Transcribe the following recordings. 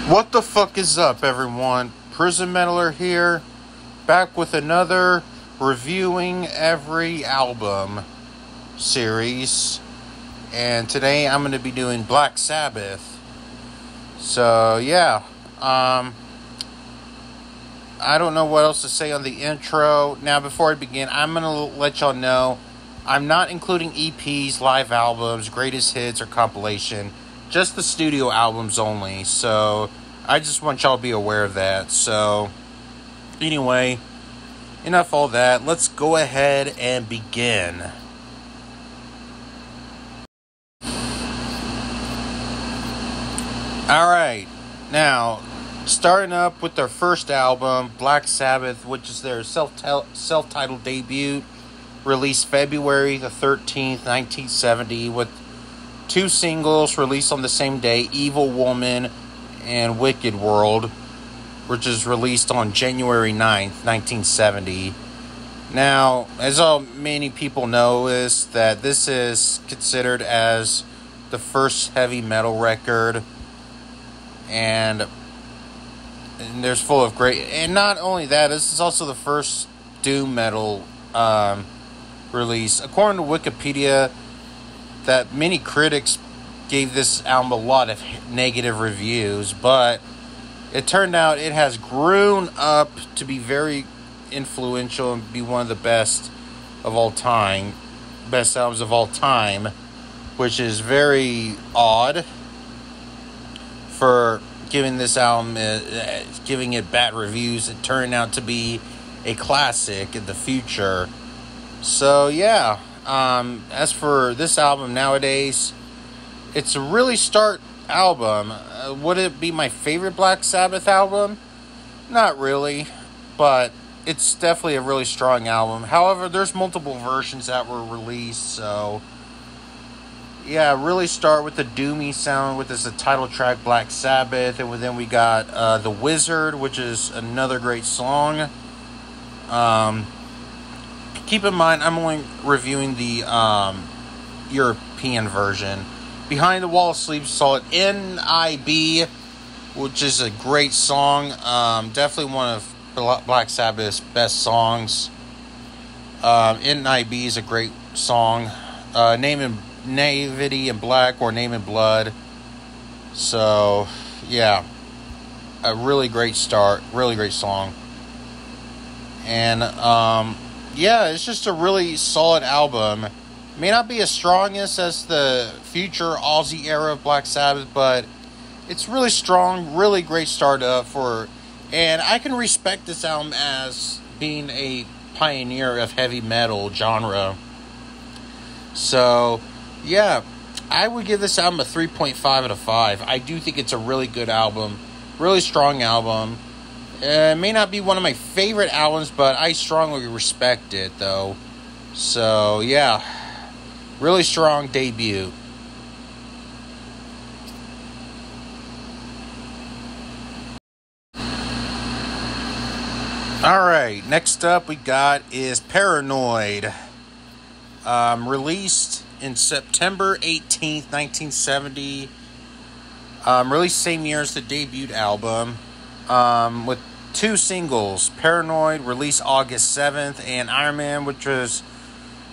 What the fuck is up, everyone? Prison Metaler here, back with another reviewing every album series. And today I'm going to be doing Black Sabbath. So, yeah. I don't know what else to say on the intro. Now, before I begin, I'm going to let y'all know I'm not including EPs, live albums, greatest hits, or compilation. Just the studio albums only. So, I just want y'all to be aware of that. So, anyway, enough all that. Let's go ahead and begin. Alright, now, starting up with their first album, Black Sabbath, which is their self-titled debut, released February the 13th, 1970, with two singles released on the same day, Evil Woman and Wicked World, which is released on January 9th, 1970. Now, as many people know, is that this is considered as the first heavy metal record, and there's full of great, and not only that, this is also the first doom metal release. According to Wikipedia, that many critics gave this album a lot of negative reviews, but it turned out it has grown up to be very influential and be one of the best albums of all time, which is very odd for giving this album, giving it bad reviews. It turned out to be a classic in the future. So yeah, as for this album nowadays, it's a really start album. Would it be my favorite Black Sabbath album? Not really, but it's definitely a really strong album. However, there's multiple versions that were released, so yeah, really start with the doomy sound with the title track Black Sabbath, and then we got The Wizard, which is another great song. Keep in mind, I'm only reviewing the European version. Behind the Wall of Sleep saw it NIB, which is a great song. Definitely one of Black Sabbath's best songs. NIB is a great song. Name in Naivety in Black or Name in Blood. So, yeah. A really great start. Really great song. And, yeah, it's just a really solid album. May not be as strongest as the future Aussie era of Black Sabbath, but it's really strong, really great start up for, and I can respect this album as being a pioneer of heavy metal genre. So, yeah, I would give this album a 3.5 out of 5. I do think it's a really good album, really strong album. It may not be one of my favorite albums, but I strongly respect it, though. So, yeah. Really strong debut. Alright, next up we got is Paranoid. Released in September 18th, 1970. Released same year as the debut album. With two singles. Paranoid, released August 7th, and Iron Man, which was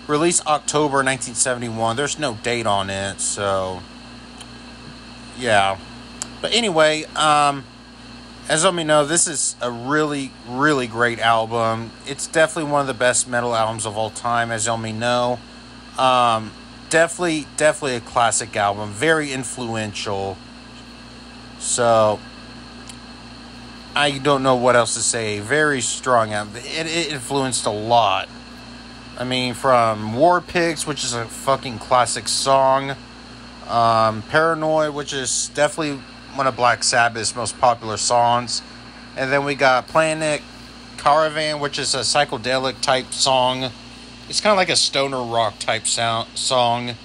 released October 1971. There's no date on it, so yeah. But anyway, as all me know, this is a really, really great album. It's definitely one of the best metal albums of all time, as y'all may know. Definitely a classic album. Very influential. So I don't know what else to say. Very strong album. It influenced a lot. I mean, from War Pigs, which is a fucking classic song. Paranoid, which is definitely one of Black Sabbath's most popular songs. And then we got Planet Caravan, which is a psychedelic type song. It's kind of like a stoner rock type song.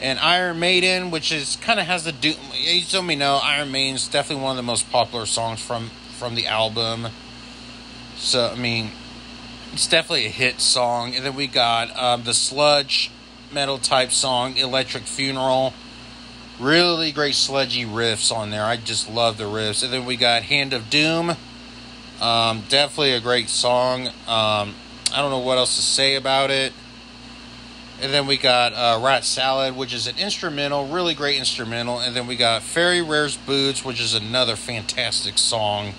And Iron Maiden, which is kind of has the you told me no, Iron Maiden's definitely one of the most popular songs from the album. So I mean, it's definitely a hit song. And then we got the sludge metal type song Electric Funeral, Really great sludgy riffs on there. I just love the riffs. And then we got Hand of Doom. Definitely a great song. I don't know what else to say about it. And then we got Rat Salad, which is an instrumental, really great instrumental. And then we got Fairy Rare's Boots, which is another fantastic song.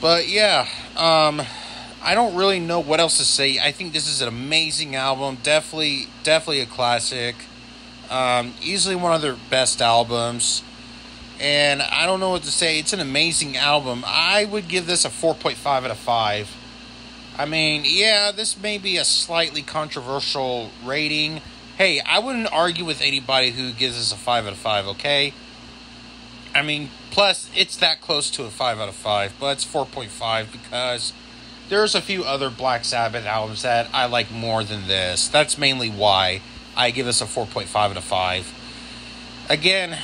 But yeah, I don't really know what else to say. I think this is an amazing album. Definitely a classic. Easily one of their best albums. And I don't know what to say. It's an amazing album. I would give this a 4.5 out of 5. I mean, yeah, this may be a slightly controversial rating. Hey, I wouldn't argue with anybody who gives this a 5 out of 5, okay? I mean, plus, it's that close to a 5 out of 5, but it's 4.5 because there's a few other Black Sabbath albums that I like more than this. That's mainly why I give this a 4.5 out of 5. Again,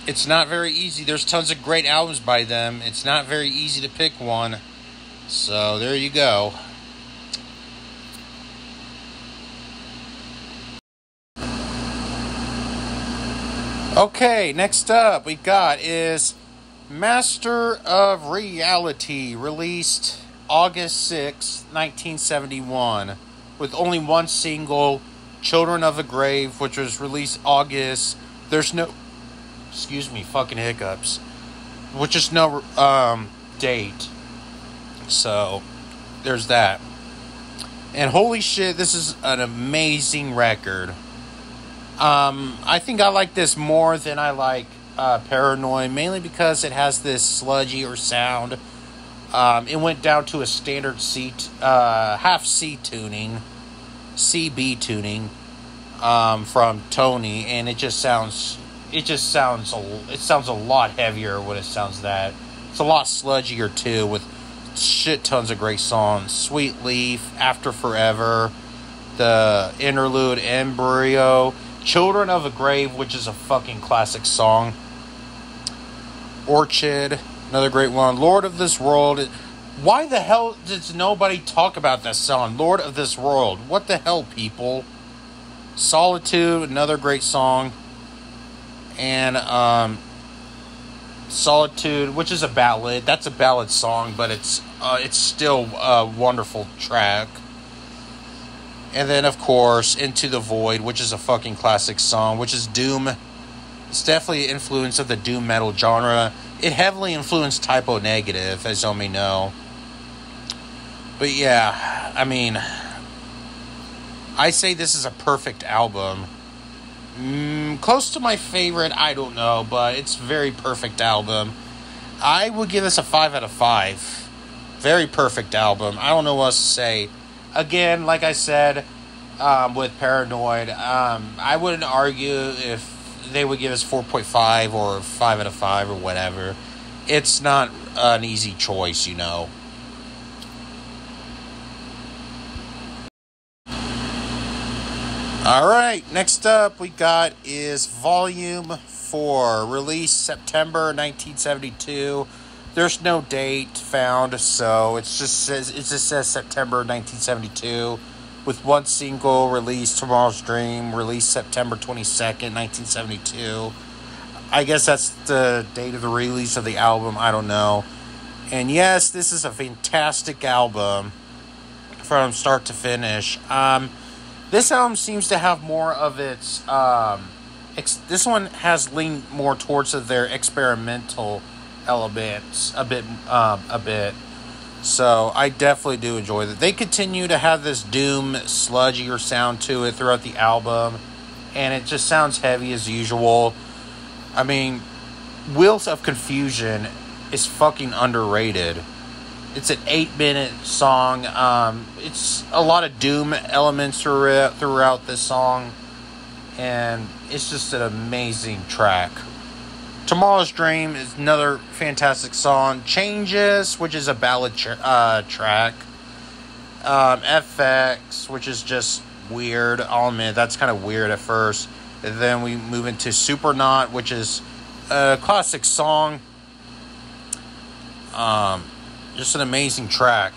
it's not very easy. There's tons of great albums by them. It's not very easy to pick one. So, there you go. Okay, next up we got is Master of Reality, released August 6, 1971, with only one single, Children of the Grave, which was released August. There's no, excuse me, fucking hiccups, which is no date. So, there's that. And holy shit, this is an amazing record. I think I like this more than I like Paranoid, mainly because it has this sludgier sound. It went down to a standard C, half C tuning, CB tuning, from Tony, and it sounds a lot heavier when it sounds that. It's a lot sludgier too, with shit tons of great songs. Sweet Leaf, After Forever, the interlude Embryo, Children of the Grave, which is a fucking classic song, Orchid, another great one, Lord of This World. Why the hell does nobody talk about that song, Lord of This World? What the hell, people? Solitude, another great song. And Solitude, which is a ballad. That's a ballad song, but it's still a wonderful track. And then, of course, Into the Void, which is a fucking classic song, which is doom. It's definitely an influence of the doom metal genre. It heavily influenced Typo Negative, as you may know. But yeah, I mean, I say this is a perfect album. Close to my favorite, I don't know, but it's a very perfect album. I would give this a 5 out of 5. Very perfect album. I don't know what else to say. Again, like I said, with Paranoid, I wouldn't argue if they would give us 4.5 or 5 out of 5 or whatever. It's not an easy choice, you know. Alright, next up we got is Volume 4, released September 1972. There's no date found, so it just says September 1972, with one single released, Tomorrow's Dream, released September 22nd, 1972. I guess that's the date of the release of the album, I don't know. And yes, this is a fantastic album from start to finish. This album seems to have more of its, this one has leaned more towards their experimental elements a bit. So I definitely do enjoy that. They continue to have this doom, sludgier sound to it throughout the album, and it just sounds heavy as usual. I mean, Wheels of Confusion is fucking underrated. It's an 8-minute song. It's a lot of doom elements throughout this song, and it's just an amazing track. Tomorrow's Dream is another fantastic song. Changes, which is a ballad track. FX, which is just weird. I'll admit, that's kind of weird at first. And then we move into Supernaut, which is a classic song. Just an amazing track.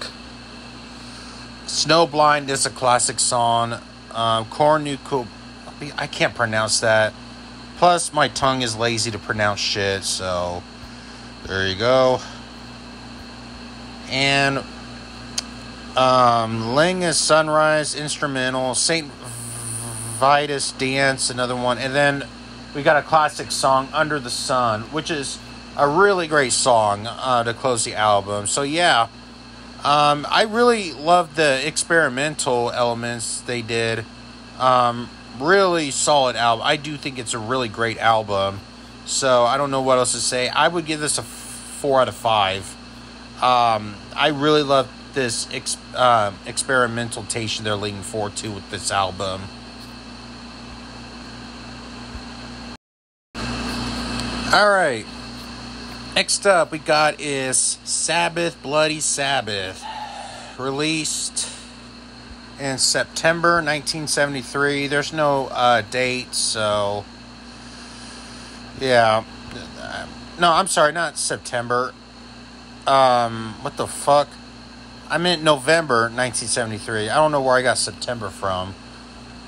Snowblind is a classic song. Cornuco, I can't pronounce that. Plus, my tongue is lazy to pronounce shit, so there you go. And Lingus Sunrise instrumental, Saint Vitus Dance, another one, and then we got a classic song, Under the Sun, which is a really great song to close the album. So yeah, I really love the experimental elements they did. Really solid album. I do think it's a really great album. So I don't know what else to say. I would give this a 4 out of 5. I really love this experimentation they're leaning forward to with this album. Alright, next up we got is Sabbath, Bloody Sabbath, released in September 1973. There's no date, so yeah. No, I'm sorry, not September. What the fuck? I meant November 1973. I don't know where I got September from.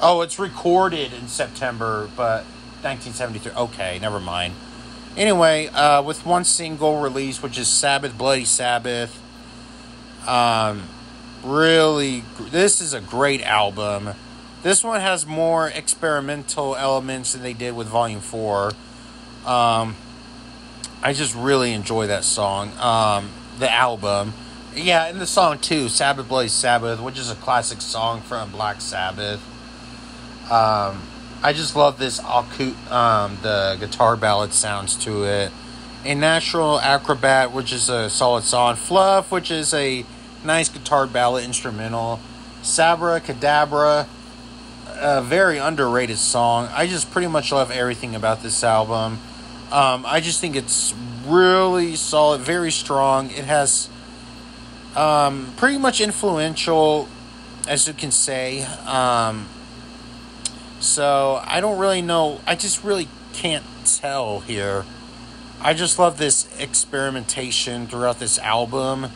Oh, it's recorded in September, but 1973. Okay, never mind. Anyway, with one single release, which is Sabbath, Bloody Sabbath. Really, this is a great album. This one has more experimental elements than they did with Volume 4. I just really enjoy that song. The album. Yeah, and the song too, Sabbath, Bloody Sabbath, which is a classic song from Black Sabbath. I just love this the guitar ballad sounds to it. A Natural Acrobat, which is a solid song. Fluff, which is a nice guitar ballad instrumental. Sabra Cadabra, a very underrated song. I just pretty much love everything about this album. I just think it's really solid, very strong. It has pretty much influential, as you can say. So I don't really know. I just really can't tell here. I just love this experimentation throughout this album.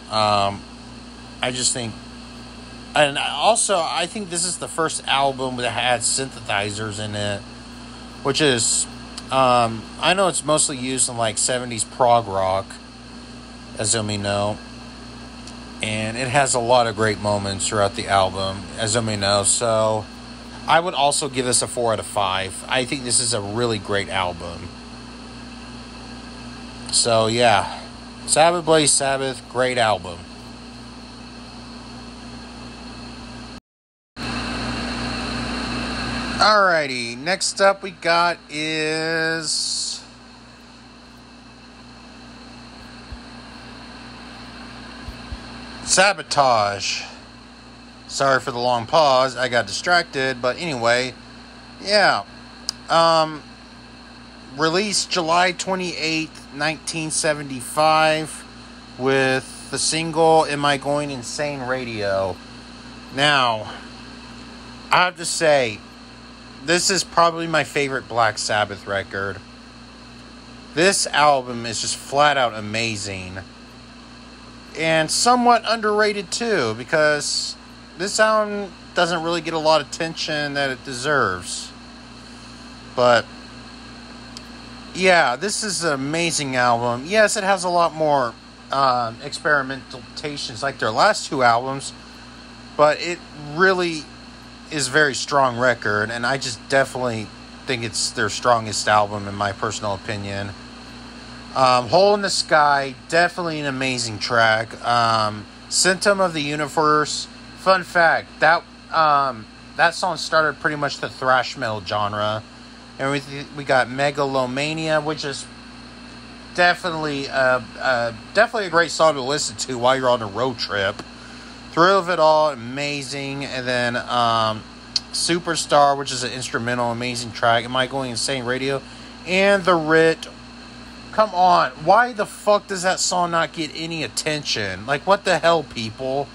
I just think, and also I think this is the first album that had synthesizers in it, which is, I know it's mostly used in like 70s prog rock, as you may know, and it has a lot of great moments throughout the album, as you may know. So I would also give this a 4 out of 5. I think this is a really great album. So yeah, Sabbath, Bloody Sabbath, great album. Alrighty, next up we got is Sabotage. Sorry for the long pause, I got distracted, but anyway, yeah. Released July 28th, 1975 with the single Am I Going Insane Radio. Now, I have to say, this is probably my favorite Black Sabbath record. This album is just flat out amazing. And somewhat underrated too, because this album doesn't really get a lot of attention that it deserves. But yeah, this is an amazing album. Yes, it has a lot more experimentations like their last two albums, but it really is a very strong record, and I just definitely think it's their strongest album in my personal opinion. Hole in the Sky, definitely an amazing track. Symptom of the Universe, fun fact, that song started pretty much the thrash metal genre. And we got Megalomania, which is definitely a great song to listen to while you're on a road trip. Thrill of It All, amazing. And then Superstar, which is an instrumental, amazing track. Am I Going Insane Radio? And The Writ. Come on, why the fuck does that song not get any attention? Like, what the hell, people?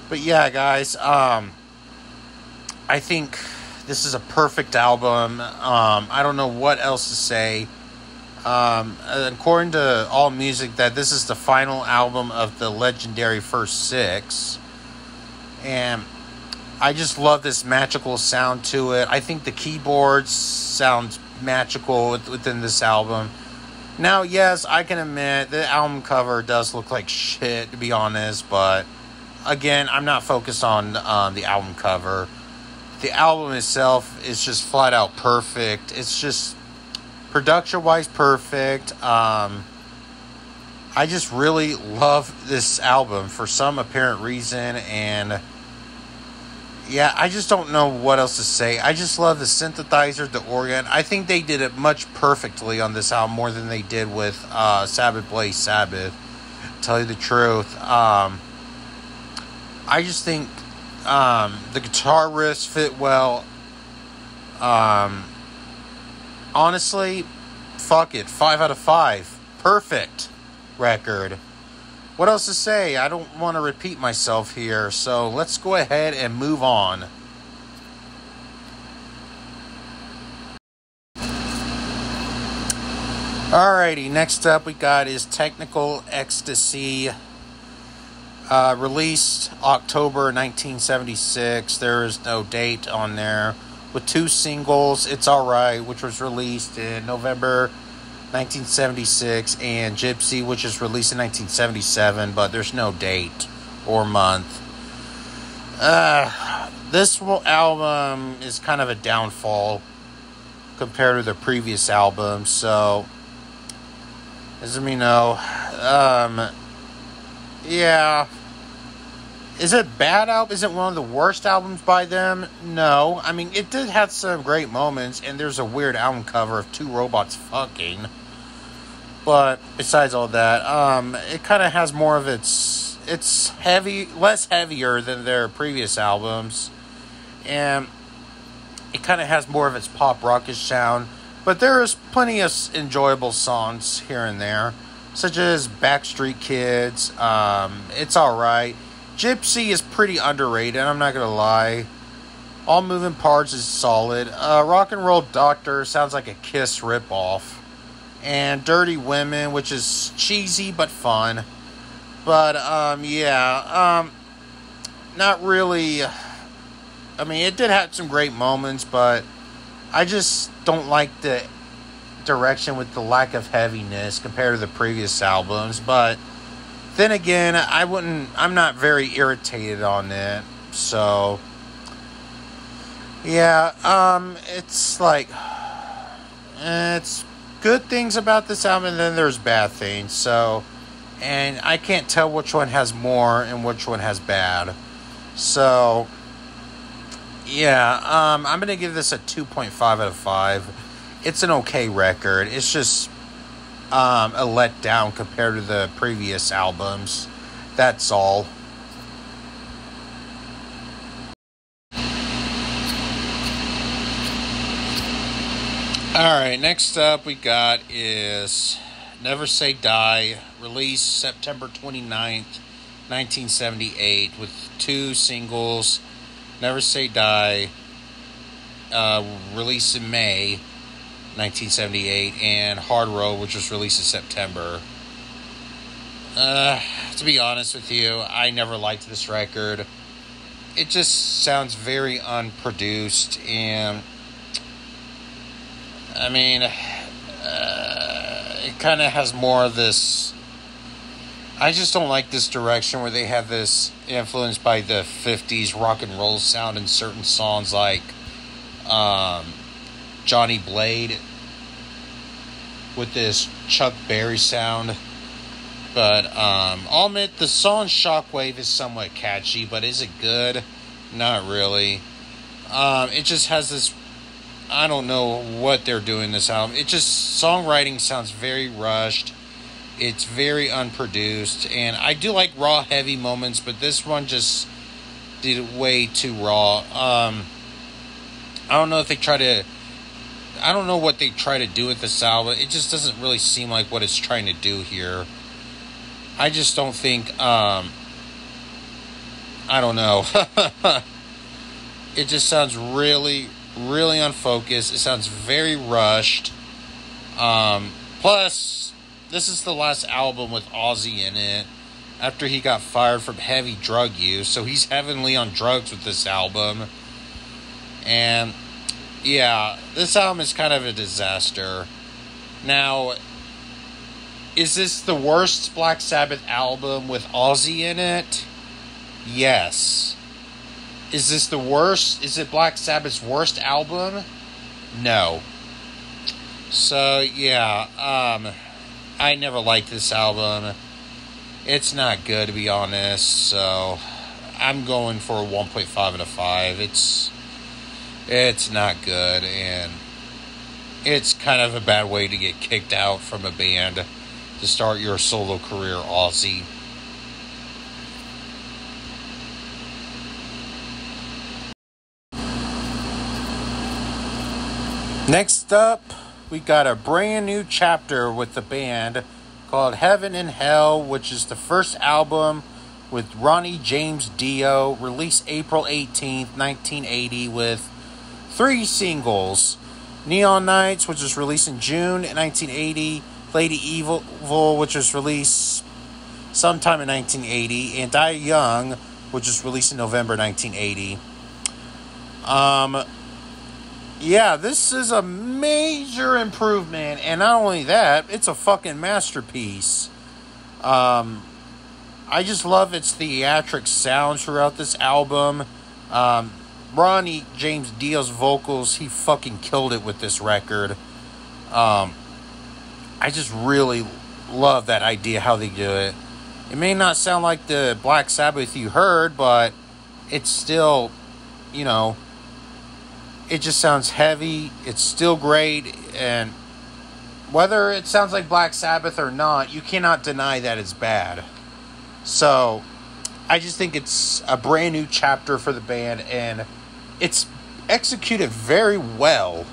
But yeah, guys, I think this is a perfect album. I don't know what else to say. According to AllMusic, that this is the final album of the legendary First Six. And I just love this magical sound to it. I think the keyboards sound magical within this album. Now, yes, I can admit the album cover does look like shit, to be honest, but again, I'm not focused on the album cover. The album itself is just flat out perfect. It's just production-wise perfect. I just really love this album for some apparent reason, and yeah, I just don't know what else to say. I just love the synthesizer, the organ. I think they did it much perfectly on this album, more than they did with Sabbath Blaze Sabbath. Tell you the truth. I just think the guitar riffs fit well. Honestly, fuck it. 5 out of 5. Perfect record. What else to say? I don't want to repeat myself here, so let's go ahead and move on. Alrighty, next up we got is Technical Ecstasy, released October 1976. There is no date on there. With 2 singles, It's Alright, which was released in November 1976, and Gypsy, which is released in 1977, but there's no date or month. This album is kind of a downfall compared to the previous album, so as we know, yeah. Is it a bad album? Is it one of the worst albums by them? No. I mean, it did have some great moments, and there's a weird album cover of 2 robots fucking. But besides all that, it kind of has more of it's heavy, less heavier than their previous albums, and it kind of has more of its pop rockish sound. But there is plenty of enjoyable songs here and there, such as Backstreet Kids. It's Alright. Gypsy is pretty underrated, I'm not gonna lie. All Moving Parts is solid. Rock and Roll Doctor sounds like a Kiss ripoff. And Dirty Women, which is cheesy but fun. But, not really. I mean, it did have some great moments, but I just don't like the direction with the lack of heaviness compared to the previous albums. But then again, I'm not very irritated on it. So, yeah, it's like, it's good things about this album, and then there's bad things. So, and I can't tell which one has more and which one has bad. So, yeah, I'm going to give this a 2.5 out of 5. It's an okay record. It's just a letdown compared to the previous albums. That's all. Alright, next up we got is Never Say Die, released September 29th, 1978, with 2 singles. Never Say Die, released in May 1978, and Hard Road, which was released in September. To be honest with you, I never liked this record. It just sounds very unproduced, and I mean, it kind of has more of this. I just don't like this direction where they have this influenced by the 50s rock and roll sound in certain songs, like Johnny Blade with this Chuck Berry sound. But I'll admit the song Shockwave is somewhat catchy, but is it good? Not really. It just has this, I don't know what they're doing this album. It just, songwriting sounds very rushed. It's very unproduced. And I do like raw, heavy moments, but this one just did it way too raw. I don't know if they try to, I don't know what they try to do with this album. It just doesn't really seem like what it's trying to do here. I just don't think, I don't know. It just sounds really, really unfocused. It sounds very rushed. Plus, this is the last album with Ozzy in it. after he got fired from heavy drug use. So he's heavily on drugs with this album. And yeah, this album is kind of a disaster. Now, is this the worst Black Sabbath album with Ozzy in it? Yes. Is this the worst? Is it Black Sabbath's worst album? No. So, yeah, I never liked this album. It's not good, to be honest, so I'm going for a 1.5 out of 5. It's not good, and it's kind of a bad way to get kicked out from a band to start your solo career, Ozzy. Next up, we got a brand new chapter with the band called Heaven and Hell, which is the first album with Ronnie James Dio, released April 18th, 1980, with 3 singles. Neon Nights, which was released in June 1980, Lady Evil, which was released sometime in 1980, and Die Young, which was released in November 1980. Yeah, this is a major improvement, and not only that, it's a fucking masterpiece. I just love its theatric sound throughout this album. Ronnie James Dio's vocals, he fucking killed it with this record. I just really love that idea, how they do it. It may not sound like the Black Sabbath you heard, but it's still, you know, it just sounds heavy. It's still great, and whether it sounds like Black Sabbath or not, you cannot deny that it's bad. So, I just think it's a brand new chapter for the band, and it's executed very well,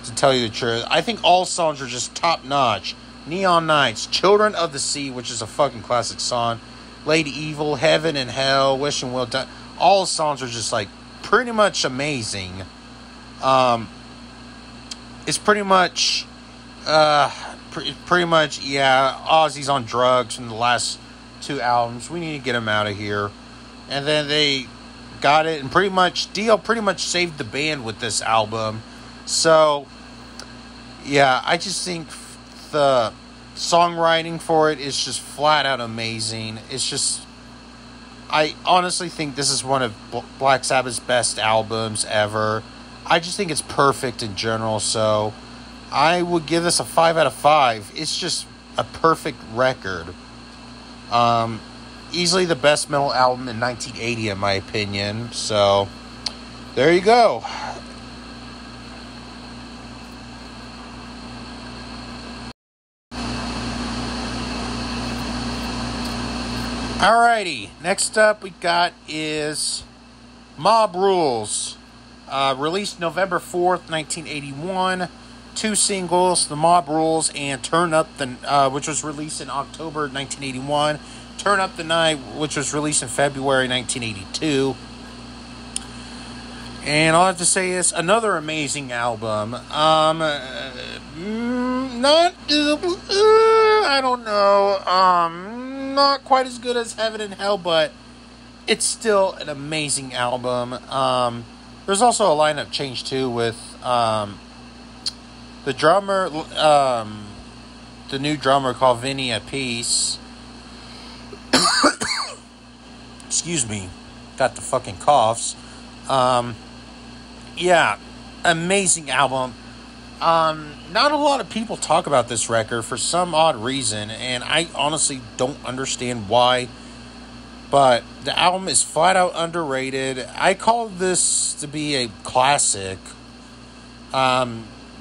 to tell you the truth. I think all songs are just top-notch. Neon Nights, Children of the Sea, which is a fucking classic song, Lady Evil, Heaven and Hell, Wishing Well Done. All songs are just, like, pretty much amazing. It's pretty much, yeah, Ozzy's on drugs from the last 2 albums. We need to get him out of here. And then they got it, and Dio pretty much saved the band with this album. So, yeah, I just think the songwriting for it is just flat out amazing. It's just, I honestly think this is one of Black Sabbath's best albums ever. I just think it's perfect in general, so I would give this a 5 out of 5. It's just a perfect record. Easily the best metal album in 1980, in my opinion. So, there you go. Alrighty, next up we got is Mob Rules. Released November 4th, 1981. 2 singles, The Mob Rules and Turn Up the... which was released in October 1981. Turn Up the Night, which was released in February 1982. And all I have to say is, another amazing album. I don't know. Not quite as good as Heaven and Hell, but it's still an amazing album. There's also a lineup change too with the drummer, the new drummer called Vinny Appice. Excuse me, got the fucking coughs. Yeah, amazing album. Not a lot of people talk about this record for some odd reason, and I honestly don't understand why. But the album is flat out underrated. I call this to be a classic.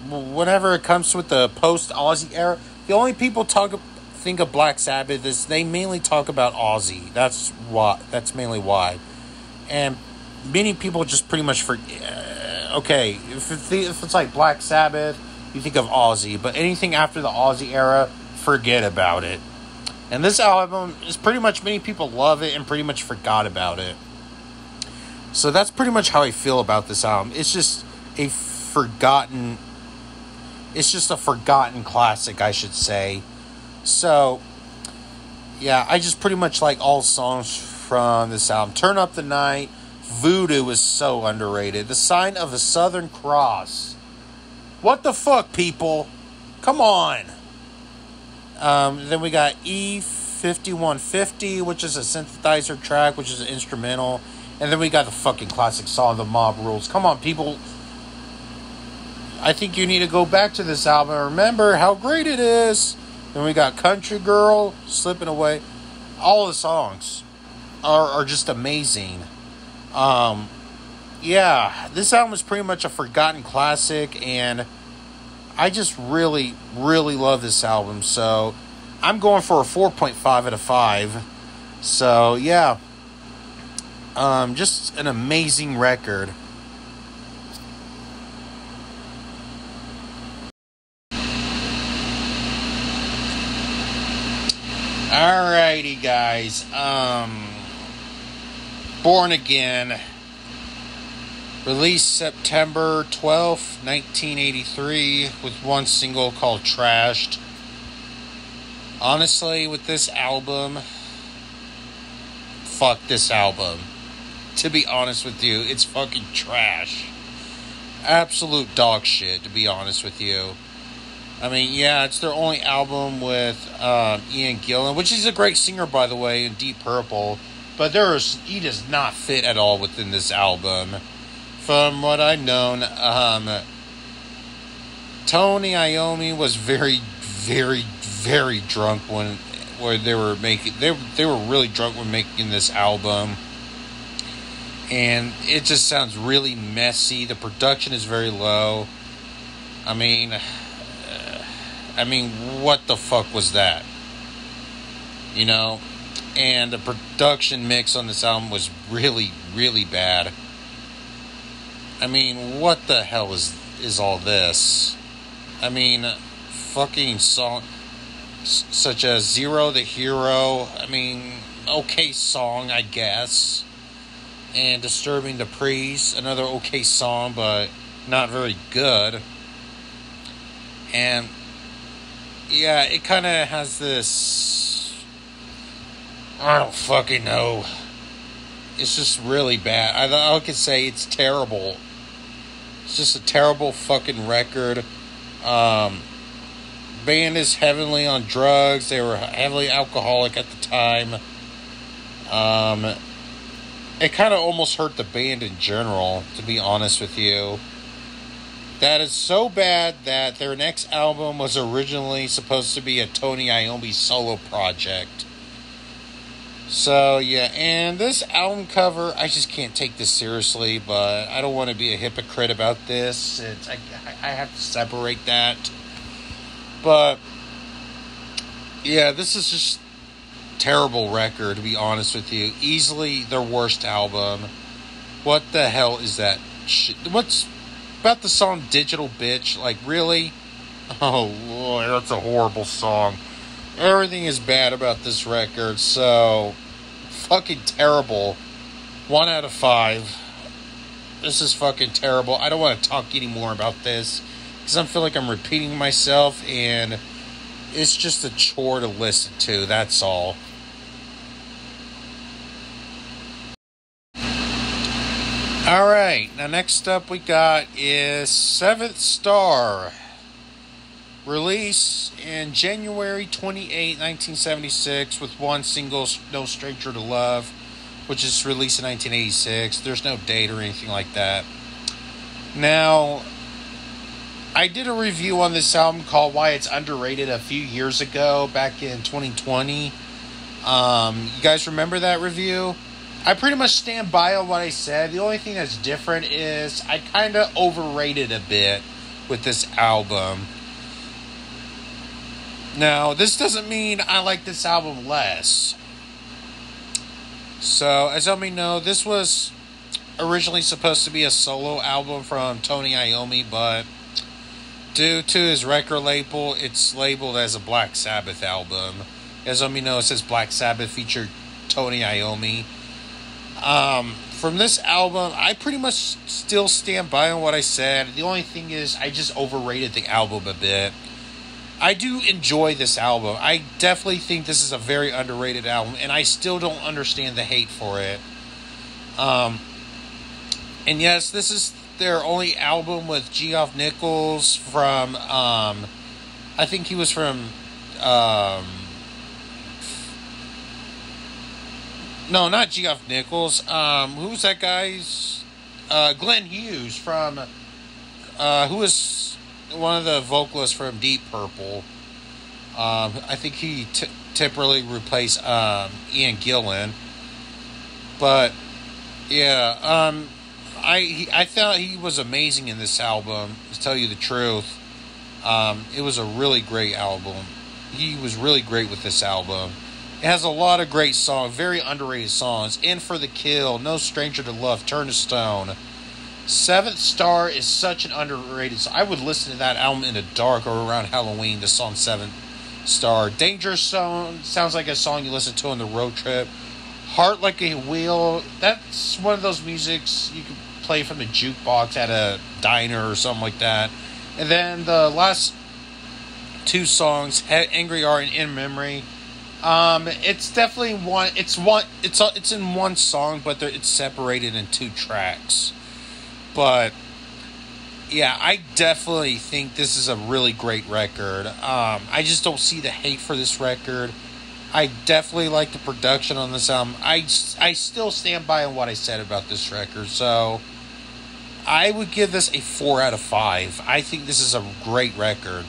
Whenever it comes with the post-Ozzy era, the only people think of Black Sabbath is they mainly talk about Ozzy. That's mainly why. And many people just pretty much forget. Okay, if it's like Black Sabbath, you think of Ozzy. But anything after the Ozzy era, forget about it. And this album is pretty much, many people love it and pretty much forgot about it. So that's pretty much how I feel about this album. It's just a forgotten classic, I should say. So, Yeah, I just pretty much like all songs from this album. Turn Up the Night, Voodoo is so underrated. The Sign of the Southern Cross. What the fuck, people? Come on. Then we got E5150, which is a synthesizer track, which is an instrumental. And then we got the fucking classic song, The Mob Rules. Come on, people. I think you need to go back to this album and remember how great it is. Then we got Country Girl, Slipping Away. All the songs are just amazing. Yeah, this album is pretty much a forgotten classic, and I just really, really love this album. So I'm going for a 4.5 out of 5. So yeah, just an amazing record. Alrighty, guys. Born Again. Released September 12th, 1983, with one single called Trashed. Honestly, with this album, fuck this album. To be honest with you, it's fucking trash. Absolute dog shit, to be honest with you. I mean, yeah, it's their only album with Ian Gillan, which is a great singer, by the way, in Deep Purple. But he does not fit at all within this album. From what I've known, Tony Iommi was very, very, very drunk when they were really drunk when making this album. And it just sounds really messy. The production is very low. I mean, what the fuck was that? You know? And the production mix on this album was really, really bad. I mean, what the hell is all this? I mean, fucking song such as Zero the Hero. I mean, okay song, I guess. And Disturbing the Priest, another okay song, but not very good. And yeah, it kind of has this, I don't fucking know. It's just really bad. I could say it's terrible. It's just a terrible fucking record. Band is heavily on drugs. They were heavily alcoholic at the time. It kind of almost hurt the band in general, to be honest with you. That is so bad that their next album was originally supposed to be a Tony Iommi solo project. So, yeah, and this album cover, I just can't take this seriously, but I don't want to be a hypocrite about this. I have to separate that. But, yeah, this is just terrible record, to be honest with you. Easily their worst album. What the hell is that shit? What's about the song Digital Bitch? Like, really? Oh, Lord, that's a horrible song. Everything is bad about this record, so fucking terrible. 1 out of 5. This is fucking terrible. I don't want to talk anymore about this because I feel like I'm repeating myself, and it's just a chore to listen to. That's all. Alright, now next up we got is Seventh Star. Release in January 28, 1976, with one single, No Stranger to Love, which is released in 1986. There's no date or anything like that. Now, I did a review on this album called Why It's Underrated a few years ago, back in 2020. You guys remember that review? I pretty much stand by on what I said. The only thing that's different is I kind of overrated a bit with this album. Now, this doesn't mean I like this album less. So, as you may know, this was originally supposed to be a solo album from Tony Iommi, but due to his record label, it's labeled as a Black Sabbath album. As you may know, it says Black Sabbath featured Tony Iommi. From this album, I pretty much still stand by on what I said. The only thing is, I just overrated the album a bit. I do enjoy this album. I definitely think this is a very underrated album, and I still don't understand the hate for it. Um, and yes, this is their only album with Geoff Nichols from. I think he was from. Um, no, not Geoff Nichols. Who's that guy's? Glenn Hughes from. Who was one of the vocalists from Deep Purple. I think he temporarily replaced Ian Gillan. But yeah, I thought he was amazing in this album. To tell you the truth, it was a really great album. He was really great with this album. It has a lot of great songs, very underrated songs. In for the Kill, No Stranger to Love, Turn to Stone. Seventh Star is such an underrated song. I would listen to that album in the dark or around Halloween, the song Seventh Star. Dangerous Zone sounds like a song you listen to on the road trip. Heart Like a Wheel, that's one of those musics you can play from the jukebox at a diner or something like that. And then the last two songs, Angry Heart and In Memory. It's definitely one. It's in one song, but it's separated in two tracks. But yeah, I definitely think this is a really great record. I just don't see the hate for this record. I definitely like the production on this album. I still stand by on what I said about this record. So I would give this a 4 out of 5. I think this is a great record.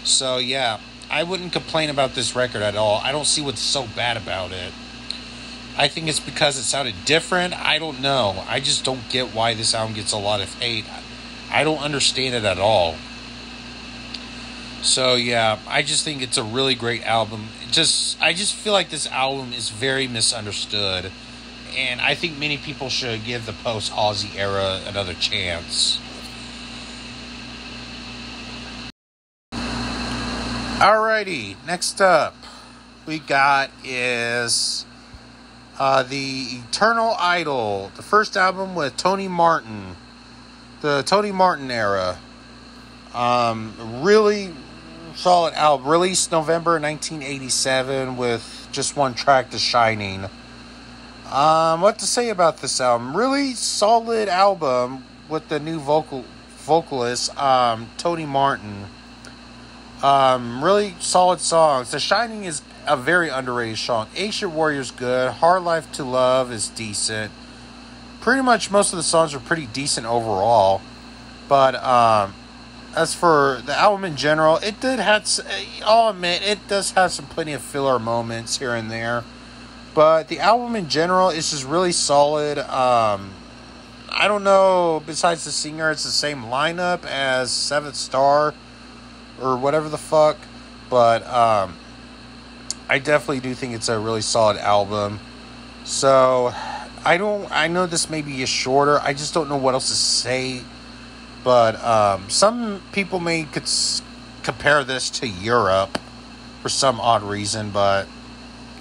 So yeah, I wouldn't complain about this record at all. I don't see what's so bad about it. I think it's because it sounded different. I don't know. I just don't get why this album gets a lot of hate. I don't understand it at all. So yeah, I just think it's a really great album. I just feel like this album is very misunderstood. And I think many people should give the post-Ozzy era another chance. Alrighty, next up we got is the Eternal Idol, the first album with Tony Martin, the Tony Martin era. Really solid album, released November 1987 with just one track, The Shining. What to say about this album? Really solid album with the new vocalist, Tony Martin. Really solid songs. The Shining is a very underrated song. Ancient Warrior's good. Hard Life to Love is decent. Pretty much most of the songs are pretty decent overall. But as for the album in general, it did have, I'll admit, it does have some plenty of filler moments here and there. But the album in general is just really solid. I don't know, besides the singer, it's the same lineup as Seventh Star or whatever the fuck. But I definitely do think it's a really solid album. So I know this may be shorter. I just don't know what else to say. But some people may compare this to Europe for some odd reason. But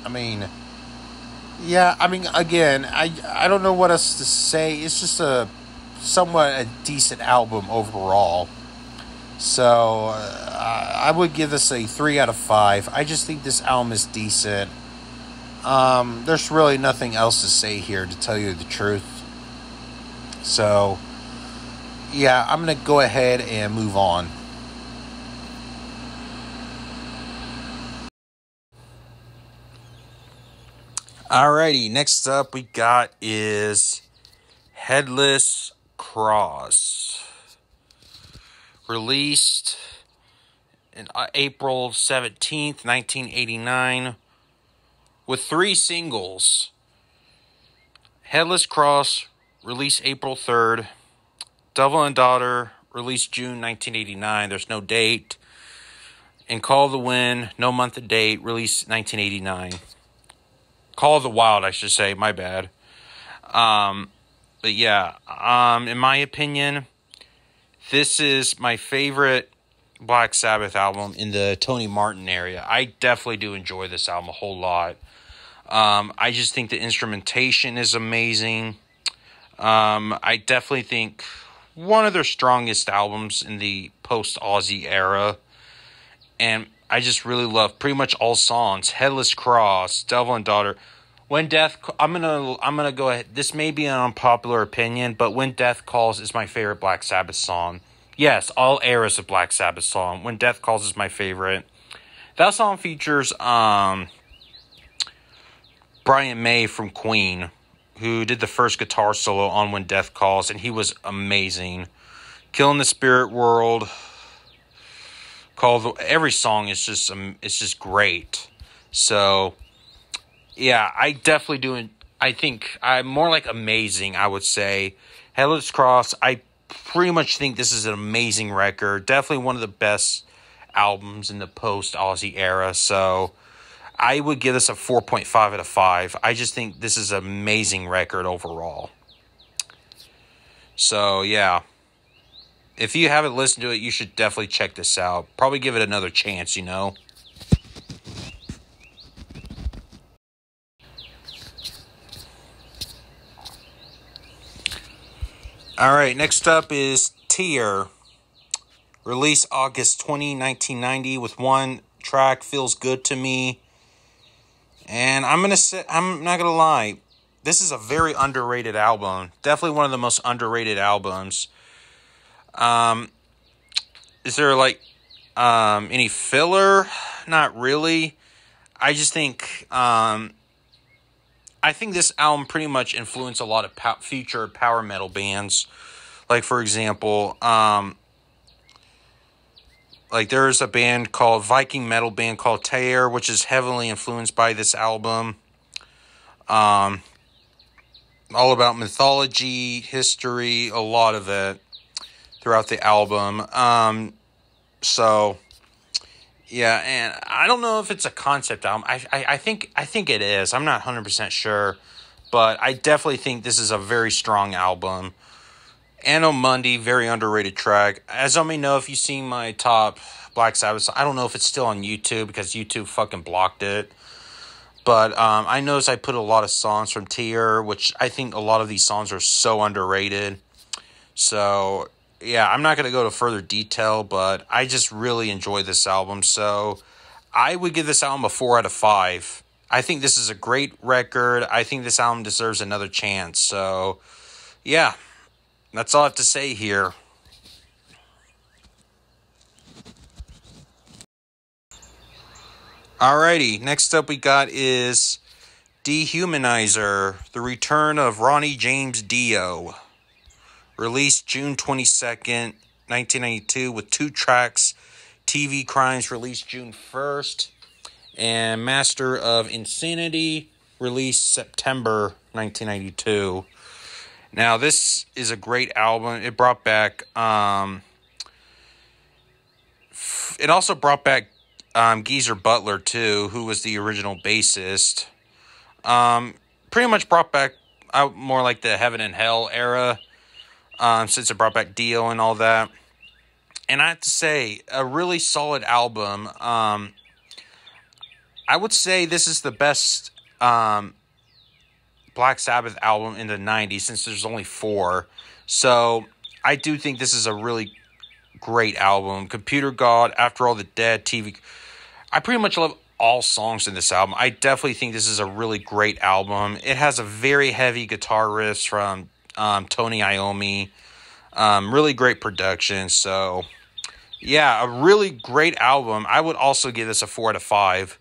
I mean, yeah, I mean, again, I don't know what else to say. It's just somewhat a decent album overall. So I would give this a 3 out of 5. I just think this album is decent. There's really nothing else to say here, to tell you the truth. So yeah, I'm going to go ahead and move on. Alrighty, next up we got is Headless Cross. Released in April 17th, 1989, with 3 singles. Headless Cross, released April 3rd. Devil and Daughter, released June 1989. There's no date. And Call of the Wind, no month and date, released 1989. Call of the Wild, I should say. My bad. But yeah, in my opinion, this is my favorite Black Sabbath album in the Tony Martin area. I definitely do enjoy this album a whole lot. I just think the instrumentation is amazing. I definitely think one of their strongest albums in the post-Ozzy era. and I just really love pretty much all songs. Headless Cross, Devil and Daughter. When Death, I'm gonna go ahead. This may be an unpopular opinion, but When Death Calls is my favorite Black Sabbath song. Yes, all eras of Black Sabbath song. When Death Calls is my favorite. That song features Brian May from Queen, who did the first guitar solo on When Death Calls, and he was amazing. Killing the Spirit World. Every song is just great. So yeah, I definitely do. I think I'm more like amazing, I would say. Headless Cross, I pretty much think this is an amazing record. Definitely one of the best albums in the post-Ozzy era. So I would give this a 4.5 out of 5. I just think this is an amazing record overall. So yeah. If you haven't listened to it, you should definitely check this out. Probably give it another chance, you know. Alright, next up is Tear. Released August 20, 1990 with one track, Feels Good to Me. And I'm not gonna lie, this is a very underrated album. Definitely one of the most underrated albums. Is there any filler? Not really. I just think I think this album pretty much influenced a lot of future power metal bands. Like, for example, there's a band called Viking metal band called Tear, which is heavily influenced by this album. All about mythology, history, a lot of it throughout the album. So yeah, and I don't know if it's a concept album. I think it is. I'm not 100% sure, but I definitely think this is a very strong album. Anno Mundi, very underrated track. As I may know, if you've seen my top Black Sabbath, I don't know if it's still on YouTube because YouTube fucking blocked it. But I noticed I put a lot of songs from Tear, which I think a lot of these songs are so underrated. So yeah, I'm not going to go to further detail, but I just really enjoy this album. So I would give this album a 4 out of 5. I think this is a great record. I think this album deserves another chance. So yeah, that's all I have to say here. Alrighty, next up we got is Dehumanizer, the return of Ronnie James Dio. Released June 22nd, 1992 with 2 tracks. TV Crimes released June 1st. And Master of Insanity released September 1992. Now, this is a great album. It brought back... it also brought back Geezer Butler, too, who was the original bassist. Pretty much brought back out more like the Heaven and Hell era. Since it brought back Dio and all that. And I have to say, a really solid album. I would say this is the best Black Sabbath album in the 90s, since there's only 4. So I do think this is a really great album. Computer God, After All the Dead, TV. I pretty much love all songs in this album. I definitely think this is a really great album. It has a very heavy guitar riffs from Tony Iommi. Really great production. So yeah, a really great album. I would also give this a 4 out of 5.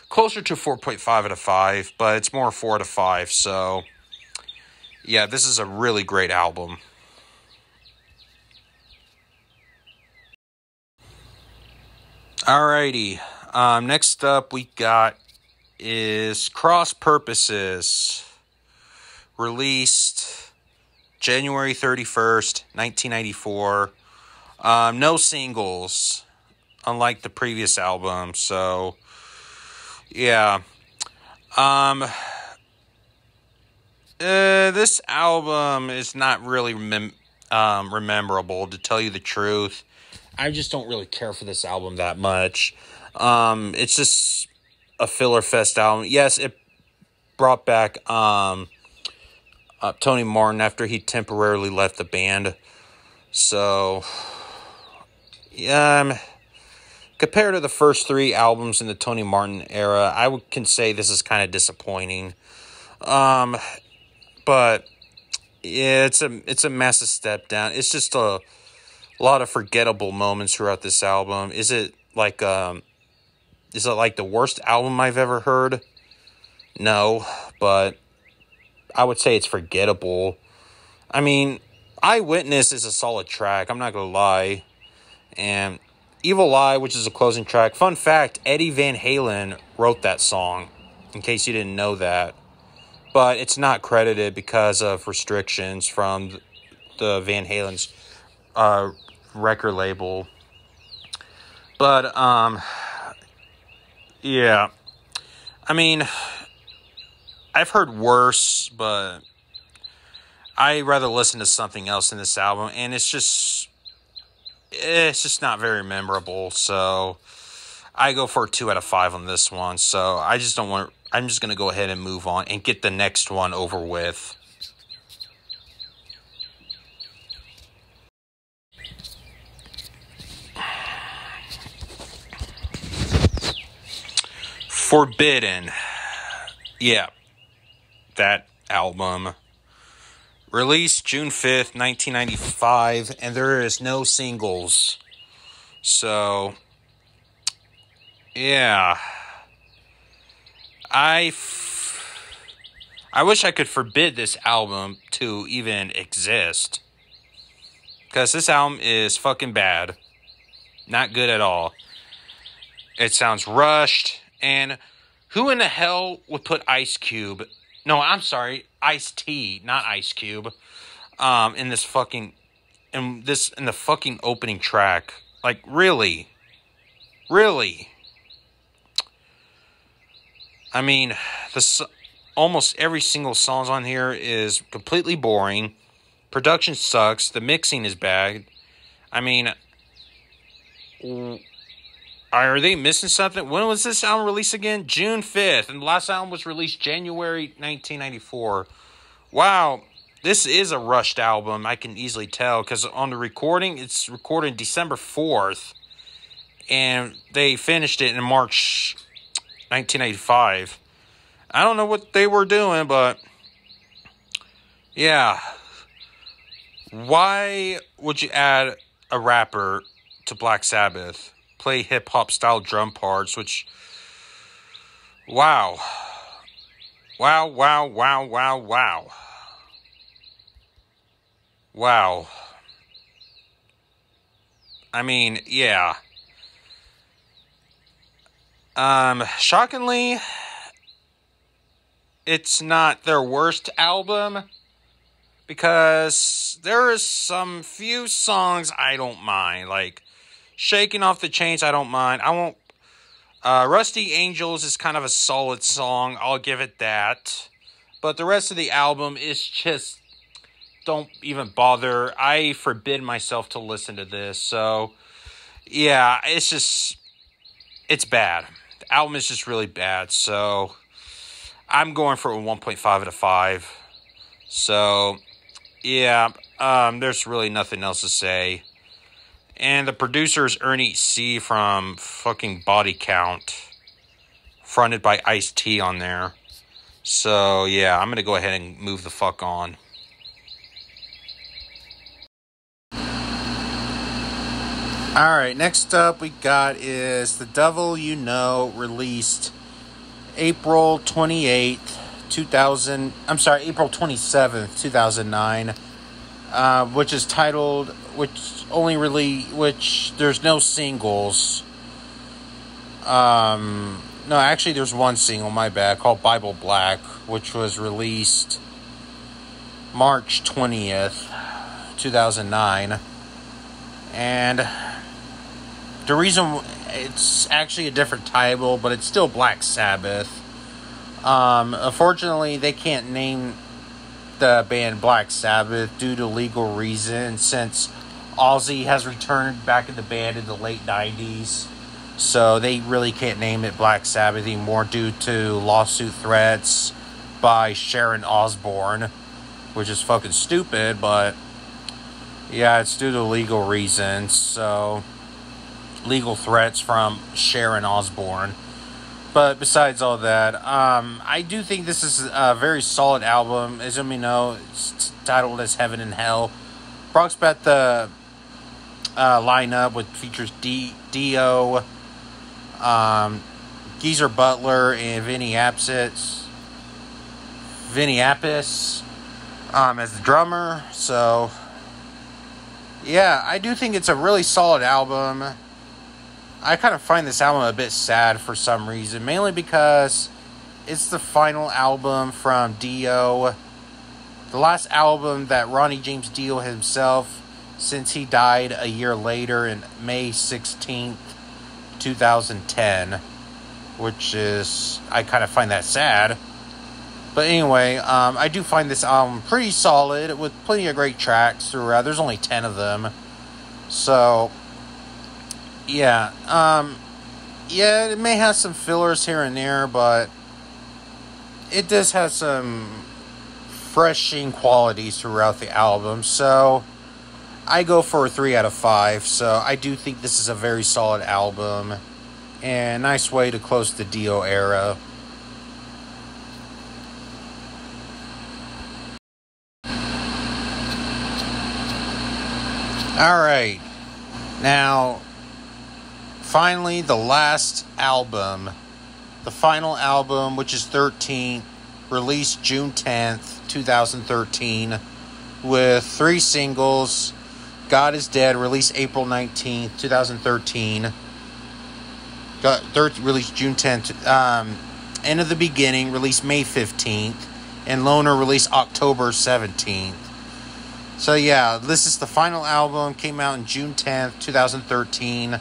Closer to 4.5 out of 5, but it's more 4 out of 5. So yeah, this is a really great album. Alrighty. Next up we got is Cross Purposes. Released January 31st, 1994. No singles, unlike the previous album. So, yeah. This album is not really rememberable, to tell you the truth. I just don't really care for this album that much. It's just a filler fest album. Yes, it brought back Tony Martin after he temporarily left the band. So, yeah, compared to the first 3 albums in the Tony Martin era, can say this is kind of disappointing. But yeah, it's a massive step down. It's just a lot of forgettable moments throughout this album. Is it like the worst album I've ever heard? No, but I would say it's forgettable. I mean, Eyewitness is a solid track, I'm not gonna lie. And Evil Eye, which is a closing track. Fun fact, Eddie Van Halen wrote that song, in case you didn't know that. But it's not credited because of restrictions from the Van Halen's record label. But, yeah. I mean, I've heard worse, but I'd rather listen to something else in this album, and it's just not very memorable. So I go for a 2 out of 5 on this one. So I'm just going to go ahead and move on and get the next one over with. Forbidden. Yeah, that album. Released June 5th, 1995, and there is no singles. So, yeah. I wish I could forbid this album to even exist. Because this album is fucking bad. Not good at all. It sounds rushed. And who in the hell would put Ice Cube... No, I'm sorry, Ice-T, not Ice Cube. In the fucking opening track. Like, really? Really? I mean, almost every single song on here is completely boring. Production sucks. The mixing is bad. I mean, are they missing something? When was this album released again? June 5th. And the last album was released January 1994. Wow. This is a rushed album. I can easily tell. Because on the recording, it's recorded December 4th. And they finished it in March 1985. I don't know what they were doing, but... yeah. Why would you add a rapper to Black Sabbath? Play hip-hop style drum parts, which... wow. Wow, wow, wow, wow, wow. Wow. I mean, yeah. Shockingly, it's not their worst album, because there is some few songs I don't mind, like Shaking Off the Chains, I don't mind. I won't... Rusty Angels is kind of a solid song. I'll give it that. But the rest of the album is just... don't even bother. I forbid myself to listen to this. So, yeah, it's just... it's bad. The album is just really bad. So, I'm going for a 1.5 out of 5. So, yeah, there's really nothing else to say. And the producer is Ernie C. from fucking Body Count, fronted by Ice-T on there. So, yeah, I'm going to go ahead and move the fuck on. Alright, next up we got is The Devil You Know, released April 28th, 2000... I'm sorry, April 27th, 2009. Which is titled... which there's no singles. No, actually there's one single, my bad, called Bible Black, which was released March 20th, 2009. And the reason it's actually a different title, but it's still Black Sabbath. Unfortunately, they can't name the band Black Sabbath due to legal reasons, since Ozzy has returned back in the band in the late 90s. So they really can't name it Black Sabbath anymore due to lawsuit threats by Sharon Osbourne, which is fucking stupid, but yeah, it's due to legal reasons. So legal threats from Sharon Osbourne. But besides all that, I do think this is a very solid album. As you may know, it's titled as Heaven and Hell. Brock's about the lineup, which features Dio, Geezer Butler, and Vinny Appice as the drummer. So, yeah, I do think it's a really solid album. I kind of find this album a bit sad for some reason, mainly because it's the final album from Dio, the last album that Ronnie James Dio himself, since he died a year later in May 16th, 2010, which is, I kind of find that sad. But anyway, I do find this album pretty solid, with plenty of great tracks throughout. There's only 10 of them. So, yeah. Yeah, it may have some fillers here and there, but it does have some refreshing qualities throughout the album. So, I go for a 3 out of 5. So, I do think this is a very solid album. And a nice way to close the Dio era. Alright, now, finally, the last album, the final album, which is 13, released June 10th, 2013, with 3 singles. God is Dead, released April 19th, 2013. Released June 10th. End of the Beginning, released May 15th. And Loner, released October 17th. So yeah, this is the final album, came out in June 10th, 2013.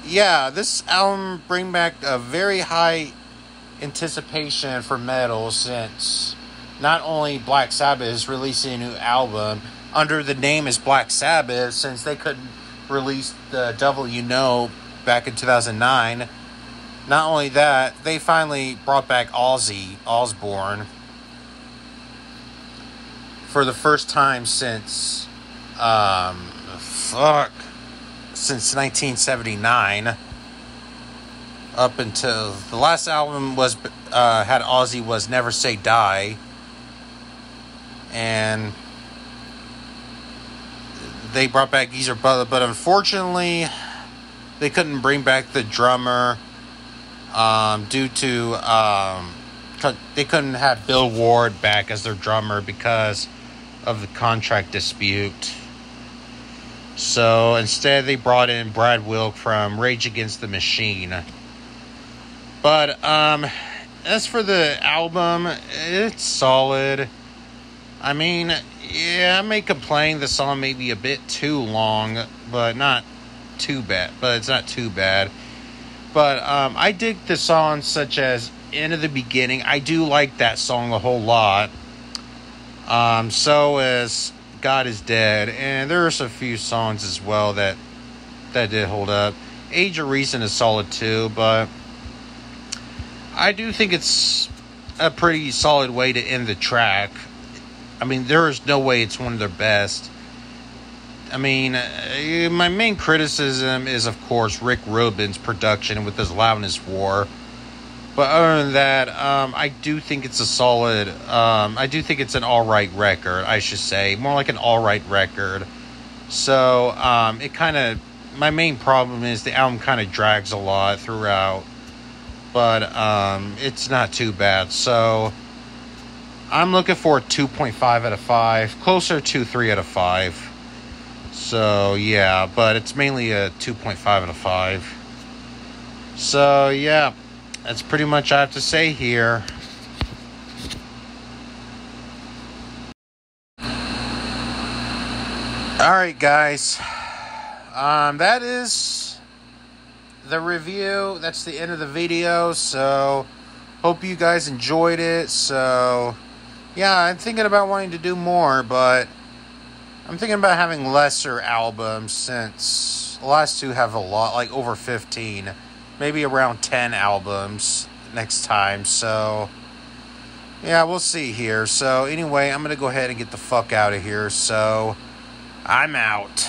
Yeah, this album bring back a very high anticipation for metal, since not only Black Sabbath is releasing a new album under the name as Black Sabbath, since they couldn't release the Devil You Know back in 2009. Not only that, they finally brought back Ozzy Osbourne for the first time since, since 1979, up until the last album was, had Ozzy was Never Say Die, and they brought back Geezer Butler, but unfortunately, they couldn't bring back the drummer, due to, they couldn't have Bill Ward back as their drummer because of the contract dispute. So instead they brought in Brad Wilk from Rage Against the Machine. But as for the album, it's solid. I mean, yeah, I may complain the song may be a bit too long, but not too bad. But it's not too bad. But I dig the songs such as End of the Beginning. I do like that song a whole lot. So is God is Dead, and there's a few songs as well that did hold up. Age of Reason is solid too, but I do think it's a pretty solid way to end the track. I mean, there is no way it's one of their best. I mean, my main criticism is, of course, Rick Rubin's production with his Loudness War. But other than that, I do think it's a solid, I do think it's an alright record, I should say. More like an alright record. So, it kind of, my main problem is the album kind of drags a lot throughout. But, it's not too bad. So, I'm looking for a 2.5 out of 5. Closer to 3 out of 5. So, yeah, but it's mainly a 2.5 out of 5. So, yeah. That's pretty much I have to say here. Alright, guys. That is the review. That's the end of the video. So, hope you guys enjoyed it. So, yeah, I'm thinking about wanting to do more, but I'm thinking about having lesser albums, since the last two have a lot, like over 15. Maybe around 10 albums next time. So, yeah, we'll see here. So, anyway, I'm going to go ahead and get the fuck out of here. So, I'm out.